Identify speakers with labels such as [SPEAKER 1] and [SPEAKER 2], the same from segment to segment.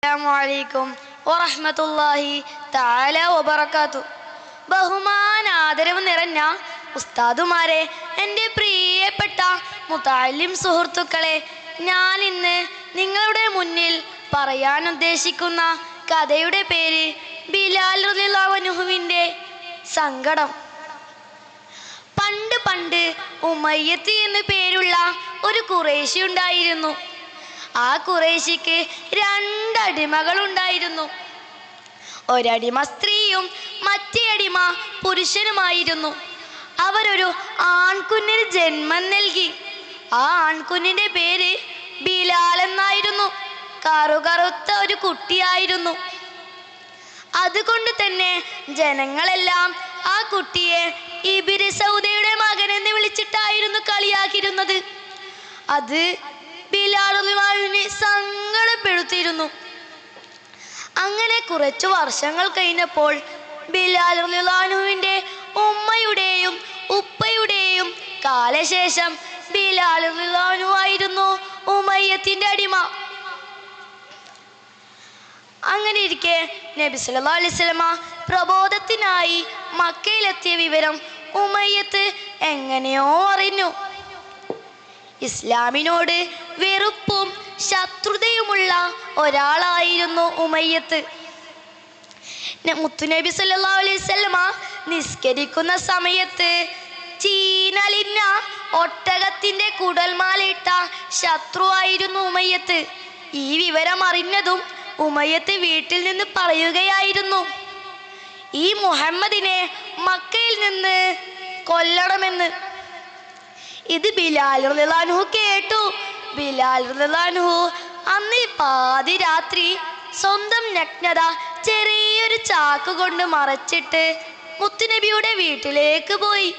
[SPEAKER 1] അസ്സലാമു വറഹ്മത്തുള്ളാഹി തആല വബറകാതുഹു. ബഹുമാനാദരവ് നിറഞ്ഞ ഉസ്താദുമാരെ, എൻ്റെ പ്രിയപ്പെട്ട മുതഅല്ലിം സുഹൃത്തുക്കളെ, ഞാൻ ഇന്ന് നിങ്ങളുടെ മുന്നിൽ പറയാൻ ഉദ്ദേശിക്കുന്ന കഥയുടെ പേര് ബിലാൽ റളിയല്ലാഹു അൻഹുവിൻ്റെ സങ്കടം. പണ്ട് പണ്ട് ഉമയ്യത്ത് എന്ന് പേരുള്ള ഒരു ഖുറൈശി ഉണ്ടായിരുന്നു. ആ ഖുറൈശിക്ക് 2 അടിമകളുണ്ടായിരുന്നു. ഒരടിമ സ്ത്രീയും മറ്റേ അടിമ പുരുഷനുമായിരുന്നു. അവരൊരു ആൺകുഞ്ഞിന് ജന്മം നൽകി. ആ ആൺകുഞ്ഞിൻ്റെ പേര് ബിലാൽ എന്നായിരുന്നു. കറുകറുത്ത ഒരു കുട്ടിയായിരുന്നു. അതുകൊണ്ട് തന്നെ ജനങ്ങളെല്ലാം ആ കുട്ടിയെ ഇബ്നു സൗദയുടെ മകൻ എന്ന് വിളിച്ചിട്ടായിരുന്നു കളിയാക്കിയിരുന്നത്. അത് ബിലാൽ റളിയല്ലാഹുവിനെ സങ്കടപ്പെടുത്തിയിരുന്നു. അങ്ങനെ കുറച്ചു വർഷങ്ങൾ കഴിഞ്ഞപ്പോൾ ബിലാൽ റളിയല്ലാഹുവിൻ്റെ ഉമ്മയുടെയും ഉപ്പയുടെയും കാലശേഷം ബിലാൽ റളിയല്ലാഹു ആയിരുന്നു ഉമയ്യത്തിൻ്റെ അടിമ. അങ്ങനെ ഇരിക്കെ നബി സല്ലല്ലാഹു അലൈഹി വസല്ലമ പ്രബോധത്തിനായി മക്കയിലെത്തിയ വിവരം ഉമയ്യത്ത് എങ്ങനെയോ അറിഞ്ഞു. ഇസ്ലാമിനോട് വെറുപ്പും ശത്രുതയുമുള്ള ഒരാളായിരുന്നു ഉമയ്യത്ത്. മുത്തുനബി സല്ലല്ലാഹു അലൈഹി വസല്ലമ നിസ്കരിക്കുന്ന സമയത്ത് ചീനലിന്ന ഒട്ടകത്തിൻ്റെ കുടൽമാലയിട്ട ശത്രുവായിരുന്നു ഉമയ്യത്ത്. ഈ വിവരം അറിഞ്ഞതും ഉമയ്യത്ത് വീട്ടിൽ നിന്ന് പറയുകയായിരുന്നു, ഈ മുഹമ്മദിനെ മക്കയിൽ നിന്ന് കൊല്ലണമെന്ന്. ഇത് ബിലാൽ റളിയല്ലാഹു അൻഹു കേട്ടു. ബിലാൽ റളിയല്ലാഹു അൻഹു അന്ന് പാതിരാത്രി സ്വന്തം നഗ്നത ചെറിയൊരു ചാക്ക് കൊണ്ട് മറച്ചിട്ട് മുത്തുനബിയുടെ വീട്ടിലേക്ക് പോയി.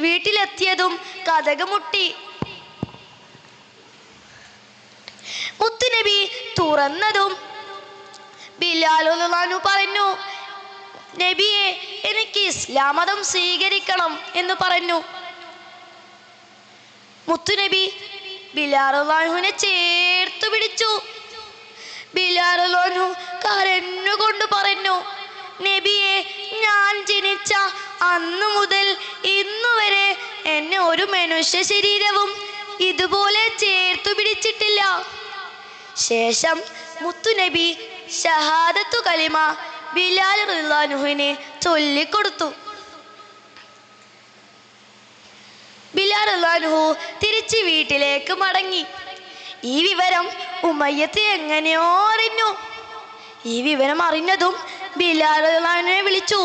[SPEAKER 1] വീട്ടിലെത്തിയതും കതക് മുട്ടി. മുത്തുനബി തുറന്നതും ബിലാൽ റളിയല്ലാഹു അൻഹു പറഞ്ഞു, നബിയെ, എനിക്ക് ഇസ്ലാം മതം സ്വീകരിക്കണം എന്ന് പറഞ്ഞു. മുത്തുനബി ബിലാൽ റളിയല്ലാഹു അൻഹുവിനെ ചേർത്തു പിടിച്ചു. ബിലാൽ റളിയല്ലാഹു അൻഹു കരഞ്ഞുകൊണ്ട് പറഞ്ഞു, നബിയെ, ഞാൻ ജനിച്ച അന്നു മുതൽ ഇന്നു വരെ എന്നെ ഒരു മനുഷ്യ ശരീരവും ഇതുപോലെ ചേർത്തു പിടിച്ചിട്ടില്ല. ശേഷം മുത്തുനബി ഷഹാദത്തു കലിമ ബിലാൽ റളിയല്ലാഹു അൻഹുവിനെ ചൊല്ലിക്കൊടുത്തു. ബിലാൽ റളിയല്ലാഹു അൻഹു തിരിച്ച് വീട്ടിലേക്ക് മടങ്ങി. ഈ വിവരം ഉമയ്യത്ത് എങ്ങനെയോ അറിഞ്ഞു. ഈ വിവരം അറിഞ്ഞതും ബിലാൽ റളിയല്ലാഹു അൻഹുവിനെ വിളിച്ചു.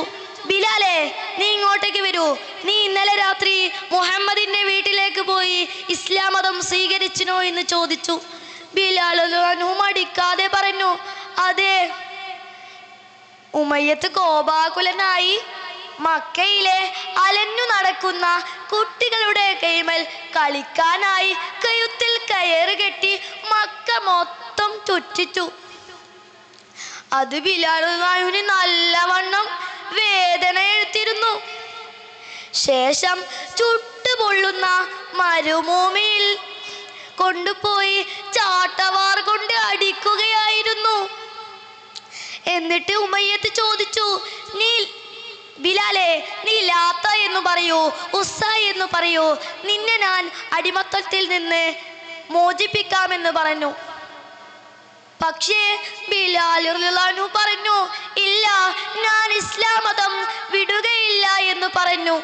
[SPEAKER 1] ബിലാലെ, നീ ഇങ്ങോട്ടേക്ക് വരൂ. നീ ഇന്നലെ രാത്രി മുഹമ്മദിന്റെ വീട്ടിലേക്ക് പോയി ഇസ്ലാം മതം സ്വീകരിച്ചിനോ എന്ന് ചോദിച്ചു. ബിലാൽ റളിയല്ലാഹു അൻഹു മടിക്കാതെ പറഞ്ഞു, അതെ. ഉമയ്യത്ത് കോപാകുലനായി മക്കയിലെ അലഞ്ഞു നടക്കുന്ന കുട്ടികളുടെ കൈമൽ കളിക്കാനായി കഴുത്തിൽ കയറ് കെട്ടി മക്ക മൊത്തം ചുറ്റിച്ചു. അത് ബിലാൽ റളിയല്ലാഹു അൻഹുവിന് നല്ലവണ്ണം വേദന എടുത്തിരുന്നു. ശേഷം ചുട്ടുപൊള്ളുന്ന മരുഭൂമിയിൽ കൊണ്ടുപോയി ചാട്ടവാർ കൊണ്ട് അടിക്കുകയായിരുന്നു. എന്നിട്ട് ഉമയ്യത്ത് ചോദിച്ചു, ബിലാലെ, നീ ലാത്ത എന്ന് പറയൂ, ഉസ്സ എന്ന് പറയൂ, നിന്നെ ഞാൻ അടിമത്തത്തിൽ നിന്ന് മോചിപ്പിക്കാമെന്ന് പറഞ്ഞു. പക്ഷേ ബിലാൽ റളിയല്ലാഹു അൻഹു പറഞ്ഞു, ഇല്ല, ഞാൻ ഇസ്ലാം മതം വിടുകയില്ല എന്ന് പറഞ്ഞു.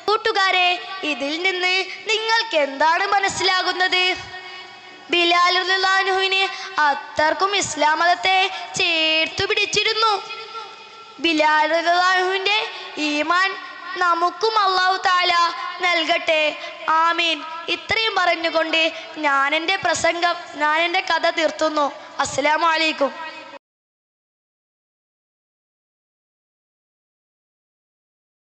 [SPEAKER 1] കൂട്ടുകാരെ, ഇതിൽ നിന്ന് നിങ്ങൾക്ക് എന്താണ് മനസ്സിലാകുന്നത്? ബിലാൽ റളിയല്ലാഹു അൻഹുവിനെ അത്രക്കും ഇസ്ലാം മതത്തെ ചേർത്തു പിടിച്ചിരുന്നു. ബിലാൽ റളിയല്ലാഹു അൻഹുവിൻ്റെ ഈമാൻ നമുക്കും അല്ലാഹു തആല നൽകട്ടെ, ആമീൻ. ഇത്രയും പറഞ്ഞുകൊണ്ട് ഞാൻ എൻ്റെ കഥ തീർത്തുന്നു. അസ്സലാമു അലൈക്കും.